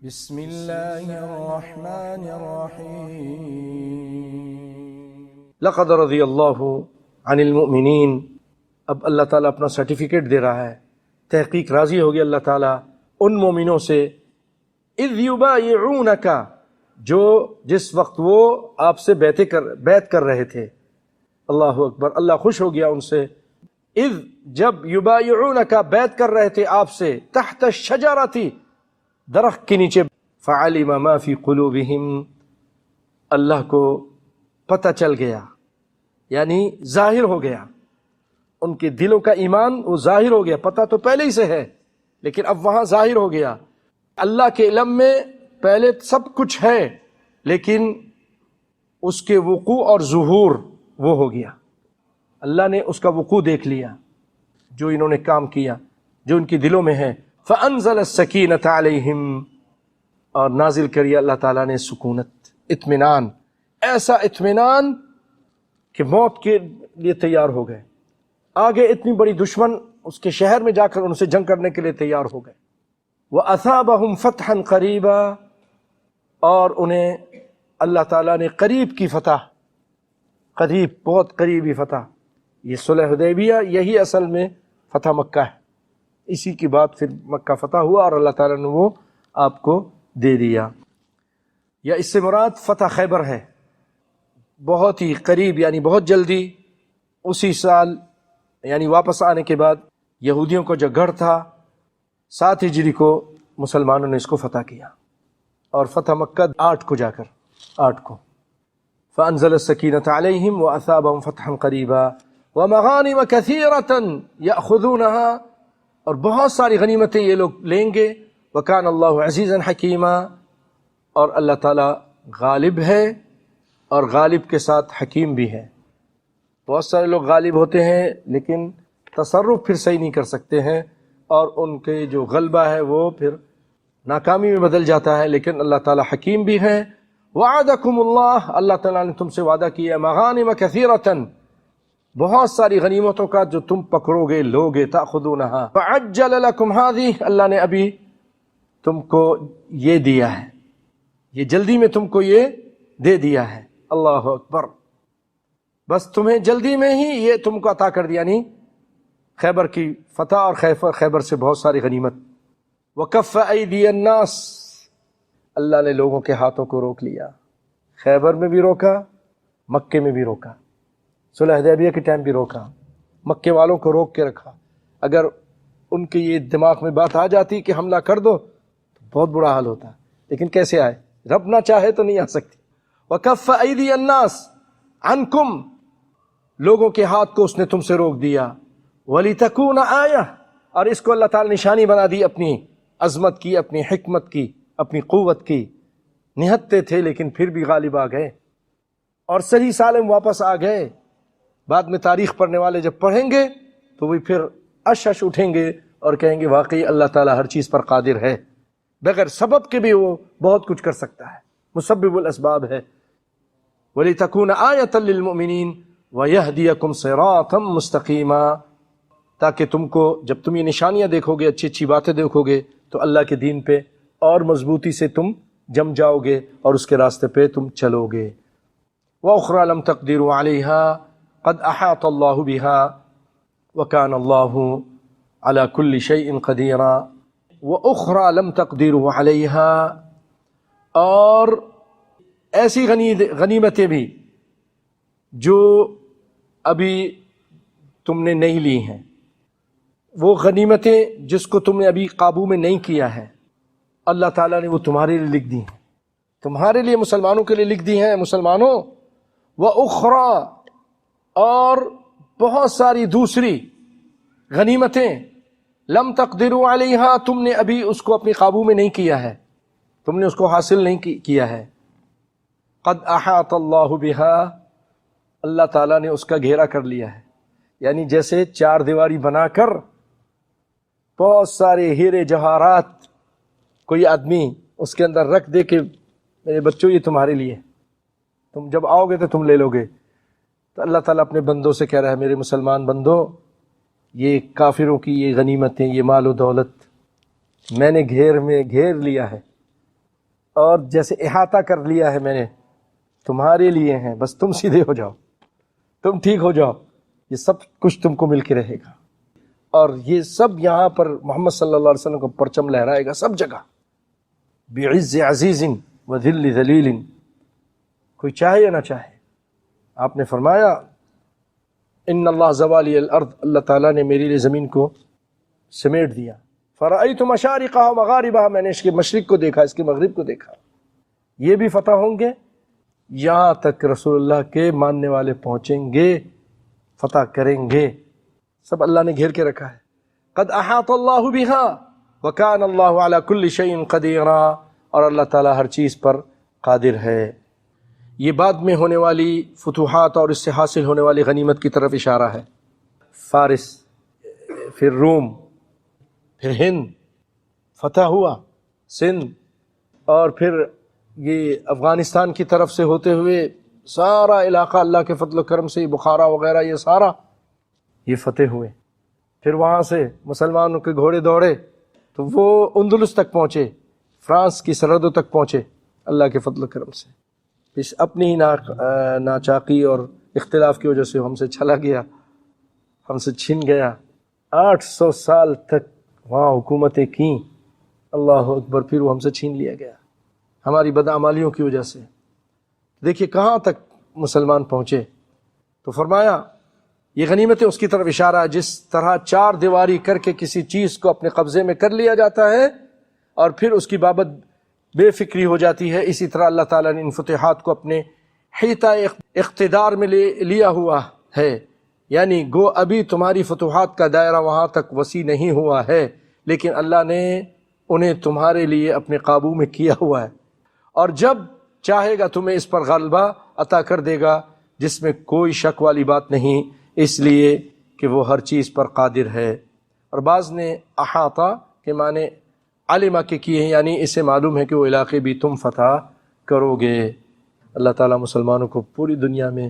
بسم اللہ الرحمن الرحیم لقد رضی اللہ عن المؤمنین. اب اللہ تعالیٰ اپنا سرٹیفکیٹ دے رہا ہے. تحقیق راضی ہو گیا اللہ تعالیٰ ان مومنوں سے اذ یبایعونک، جو جس وقت وہ آپ سے بیعت کر رہے تھے. اللہ اکبر، اللہ خوش ہو گیا ان سے. اذ، جب یبایعونک بیعت کر رہے تھے آپ سے، تحت الشجرۃ، درخت کے نیچے. فعلم ما فی قلوبہم، اللہ کو پتہ چل گیا، یعنی ظاہر ہو گیا ان کے دلوں کا ایمان. وہ ظاہر ہو گیا، پتہ تو پہلے ہی سے ہے لیکن اب وہاں ظاہر ہو گیا. اللہ کے علم میں پہلے سب کچھ ہے لیکن اس کے وقوع اور ظہور وہ ہو گیا. اللہ نے اس کا وقوع دیکھ لیا، جو انہوں نے کام کیا، جو ان کے دلوں میں ہے. فَأَنزَلَ السَّكِينَةَ عَلَيْهِمْ، اور نازل کری اللہ تعالیٰ نے سکونت، اطمینان، ایسا اطمینان کہ موت کے لیے تیار ہو گئے. آگے اتنی بڑی دشمن اس کے شہر میں جا کر ان سے جنگ کرنے کے لیے تیار ہو گئے. وَأَثَابَهُمْ فَتْحًا قَرِيبًا، اور انہیں اللہ تعالیٰ نے قریب کی فتح، قریب، بہت قریبی فتح. یہ صلح حدیبیہ یہی اصل میں فتح مکہ ہے. اسی کی بعد پھر مکہ فتح ہوا اور اللہ تعالیٰ نے وہ آپ کو دے دیا. یا اس سے مراد فتح خیبر ہے، بہت ہی قریب، یعنی بہت جلدی. اسی سال یعنی واپس آنے کے بعد یہودیوں کو جو گڑھ تھا 7 ہجری کو مسلمانوں نے اس کو فتح کیا. اور فتح مکہ 8 کو جا کر 8 کو. فَأَنزَلَ السَّكِينَةَ عَلَيْهِمْ وَأَثَابَهُمْ فَتْحًا قَرِيبًا وَمَغَانِمَ كَثِيرَةً يَأْخُذُونَهَا، اور بہت ساری غنیمتیں یہ لوگ لیں گے. وَكَانَ اللَّهُ عَزِيزًا حَكِيمًا، اور اللہ تعالیٰ غالب ہے اور غالب کے ساتھ حکیم بھی ہے. بہت سارے لوگ غالب ہوتے ہیں لیکن تصرف پھر صحیح نہیں کر سکتے ہیں اور ان کے جو غلبہ ہے وہ پھر ناکامی میں بدل جاتا ہے. لیکن اللہ تعالیٰ حکیم بھی ہے. وَعَدَكُمُ اللَّهُ، اللہ تعالیٰ نے تم سے وعدہ کیا مَغَانِمَ كَثِيرَةً، بہت ساری غنیمتوں کا جو تم پکڑو گے، لوگے. تَأْخُذُونَهَا فَعَجَّلَ لَكُمْ هَذِهِ، اللہ نے ابھی تم کو یہ دیا ہے، یہ جلدی میں تم کو یہ دے دیا ہے. اللہ اکبر، بس تمہیں جلدی میں ہی یہ تم کو عطا کر دیا، یعنی خیبر کی فتح اور خیبر سے بہت ساری غنیمت. وَكَفَّ أَيْدِيَ النَّاسِ، اللہ نے لوگوں کے ہاتھوں کو روک لیا. خیبر میں بھی روکا، مکے میں بھی روکا، صلح حدیبیہ کے ٹائم بھی روکا. مکے والوں کو روک کے رکھا. اگر ان کے یہ دماغ میں بات آ جاتی کہ حملہ کر دو تو بہت برا حال ہوتا، لیکن کیسے آئے؟ رب نہ چاہے تو نہیں آ سکتی. وَكَفَّ أَيْدِيَ النَّاسِ عَنْكُمْ، لوگوں کے ہاتھ کو اس نے تم سے روک دیا. وَلِتَكُونَ آیَةً، اور اس کو اللہ تعالی نشانی بنا دی اپنی عظمت کی، اپنی حکمت کی، اپنی قوت کی. نہتے تھے لیکن پھر بھی غالب آ گئے اور صحیح سالم واپس آ گئے. بعد میں تاریخ پڑھنے والے جب پڑھیں گے تو وہ پھر اش اٹھیں گے اور کہیں گے واقعی اللہ تعالیٰ ہر چیز پر قادر ہے، بغیر سبب کے بھی وہ بہت کچھ کر سکتا ہے، مسبب الاسباب ہے. وَلِتَكُونَ آیَةً لِّلْمُؤْمِنِينَ وَيَهْدِيَكُمْ صِرَاطًا مُسْتَقِيمًا، تاکہ تم کو جب تم یہ نشانیاں دیکھو گے، اچھی اچھی باتیں دیکھو گے تو اللہ کے دین پہ اور مضبوطی سے تم جم جاؤ گے اور اس کے راستے پہ تم چلو گے. وَأُخْرَى لَمْ تَقْدِرُوا عَلَيْهَا قَدْ أَحَاطَ اللَّهُ بِهَا وَكَانَ اللَّهُ عَلَى كُلِّ شَيْءٍ قَدِيرًا. وَأُخْرَى لَمْ تَقْدِرُوا عَلَيْهَا، اور ایسی غنیمتیں بھی جو ابھی تم نے نہیں لی ہیں. وہ غنیمتیں جس کو تم نے ابھی قابو میں نہیں کیا ہے، اللہ تعالیٰ نے وہ تمہارے لیے لکھ دی ہیں، تمہارے لیے، مسلمانوں کے لیے لکھ دی ہیں. مسلمانوں، وَأُخْرَى، اور بہت ساری دوسری غنیمتیں، لم تقدروا علیہا، تم نے ابھی اس کو اپنی قابو میں نہیں کیا ہے، تم نے اس کو حاصل نہیں کیا ہے. قد احاط اللہ بہا، اللہ تعالیٰ نے اس کا گھیرا کر لیا ہے. یعنی جیسے 4 دیواری بنا کر بہت سارے ہیرے جواہرات کوئی آدمی اس کے اندر رکھ دے کہ میرے بچوں یہ تمہارے لیے، تم جب آؤ گے تو تم لے لو گے. تو اللہ تعالیٰ اپنے بندوں سے کہہ رہا ہے میرے مسلمان بندوں، یہ کافروں کی یہ غنیمتیں، یہ مال و دولت میں نے گھیر لیا ہے، اور جیسے احاطہ کر لیا ہے میں نے، تمہارے لیے ہیں، بس تم سیدھے ہو جاؤ، تم ٹھیک ہو جاؤ، یہ سب کچھ تم کو مل کے رہے گا۔ اور یہ سب یہاں پر محمد صلی اللہ علیہ وسلم کا پرچم لہرائے گا سب جگہ، بعز عزیز و ذل ذلیل، کوئی چاہے یا نہ چاہے۔ آپ نے فرمایا ان اللہ زوالی الارض، اللہ تعالیٰ نے میرے لیے زمین کو سمیٹ دیا، فرأیت مشارقہ و مغاربہ، میں نے اس کے مشرق کو دیکھا، اس کے مغرب کو دیکھا۔ یہ بھی فتح ہوں گے یہاں تک رسول اللہ کے ماننے والے پہنچیں گے، فتح کریں گے، سب اللہ نے گھیر کے رکھا ہے۔ قد احاط اللہ بہا وکان اللہ علی کل شیء قدیرا، اور اللہ تعالیٰ ہر چیز پر قادر ہے۔ یہ بعد میں ہونے والی فتوحات اور اس سے حاصل ہونے والی غنیمت کی طرف اشارہ ہے۔ فارس، پھر روم، پھر ہند فتح ہوا، سندھ، اور پھر یہ افغانستان کی طرف سے ہوتے ہوئے سارا علاقہ اللہ کے فضل و کرم سے، بخارا وغیرہ یہ سارا یہ فتح ہوئے۔ پھر وہاں سے مسلمانوں کے گھوڑے دوڑے تو وہ اندلس تک پہنچے، فرانس کی سرحدوں تک پہنچے اللہ کے فضل و کرم سے۔ اس اپنی ہی ناچاقی اور اختلاف کی وجہ سے ہم سے چلا گیا، ہم سے چھن گیا۔ 800 سال تک وہاں حکومتیں کیں، اللہ اکبر، پھر وہ ہم سے چھین لیا گیا ہماری بدعمالیوں کی وجہ سے۔ دیکھیے کہاں تک مسلمان پہنچے۔ تو فرمایا یہ غنیمتیں اس کی طرف اشارہ ہے، جس طرح چار دیواری کر کے کسی چیز کو اپنے قبضے میں کر لیا جاتا ہے اور پھر اس کی بابت بے فکری ہو جاتی ہے، اسی طرح اللہ تعالیٰ نے ان فتوحات کو اپنے حیطہ اقتدار میں لیا ہوا ہے۔ یعنی گو ابھی تمہاری فتوحات کا دائرہ وہاں تک وسیع نہیں ہوا ہے، لیکن اللہ نے انہیں تمہارے لیے اپنے قابو میں کیا ہوا ہے، اور جب چاہے گا تمہیں اس پر غلبہ عطا کر دے گا، جس میں کوئی شک والی بات نہیں، اس لیے کہ وہ ہر چیز پر قادر ہے۔ اور بعض نے احاطہ کے معنی علمہ کے کیے ہیں، یعنی اسے معلوم ہے کہ وہ علاقے بھی تم فتح کرو گے۔ اللہ تعالیٰ مسلمانوں کو پوری دنیا میں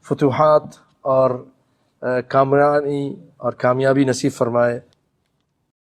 فتوحات اور کامرانی اور کامیابی نصیب فرمائے۔